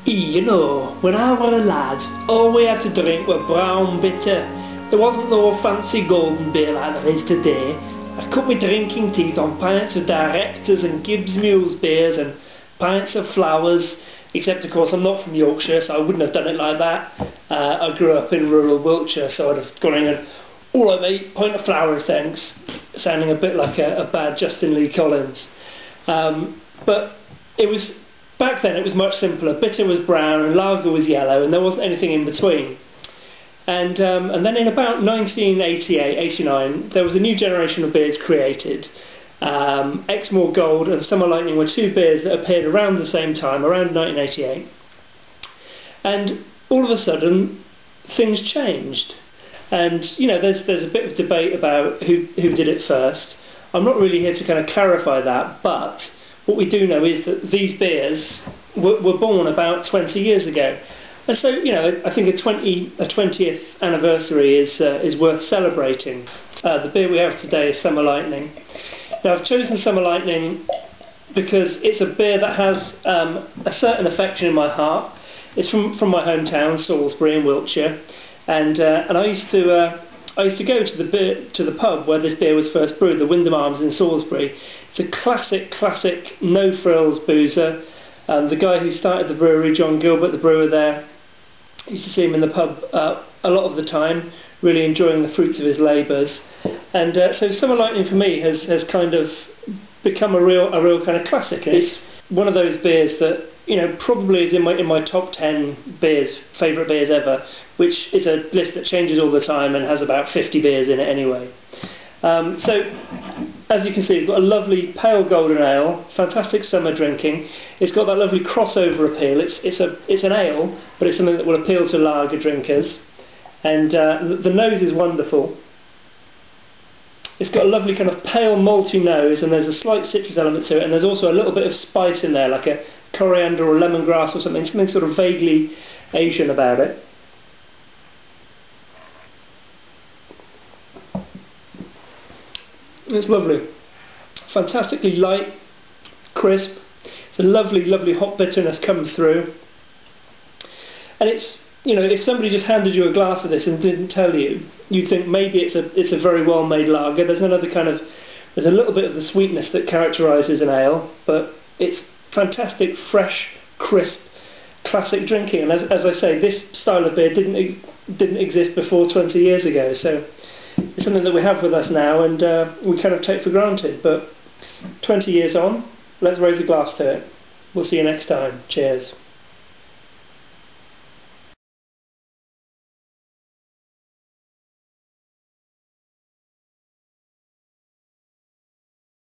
You know, when I were a lad, all we had to drink were brown bitter. There wasn't no fancy golden beer like there is today. I cut my drinking teeth on pints of directors and Gibbs Mules beers and pints of flowers, except of course I'm not from Yorkshire, so I wouldn't have done it like that. I grew up in rural Wiltshire, so I'd have gone in and, all right mate, pint of flowers thanks, sounding a bit like a bad Justin Lee Collins. But it was, back then it was much simpler. Bitter was brown and lager was yellow, and there wasn't anything in between. And then in about 1988-89 there was a new generation of beers created. Exmoor Gold and Summer Lightning were two beers that appeared around the same time, around 1988. And all of a sudden things changed. And you know, there's a bit of debate about who did it first. I'm not really here to kind of clarify that, but what we do know is that these beers were born about 20 years ago. And so, you know, I think a 20th anniversary is worth celebrating. The beer we have today is Summer Lightning. Now, I've chosen Summer Lightning because it's a beer that has a certain affection in my heart. It's from my hometown, Salisbury in Wiltshire, and I used to go to the pub where this beer was first brewed, the Wyndham Arms in Salisbury. It's a classic, no frills boozer. The guy who started the brewery, John Gilbert, the brewer there, I used to see him in the pub a lot of the time, really enjoying the fruits of his labours. And so Summer Lightning for me has kind of become a real kind of classic. It's one of those beers that, you know, probably is in my top 10 favourite beers ever, which is a list that changes all the time and has about 50 beers in it anyway. So, as you can see, it's got a lovely pale golden ale, fantastic summer drinking. It's got that lovely crossover appeal. It's an ale, but it's something that will appeal to lager drinkers. And the nose is wonderful. It's got a lovely kind of pale malty nose, and there's a slight citrus element to it, and there's also a little bit of spice in there, like a coriander or lemongrass or something sort of vaguely Asian about it. It's lovely, fantastically light, crisp. It's a lovely hop bitterness comes through, and it's, you know, if somebody just handed you a glass of this and didn't tell you, you'd think maybe it's a very well made lager. There's a little bit of the sweetness that characterises an ale, but it's fantastic, fresh, crisp, classic drinking. And as I say, this style of beer didn't exist before 20 years ago, so it's something that we have with us now, and we kind of take for granted. But 20 years on, let's raise a glass to it. We'll see you next time. Cheers.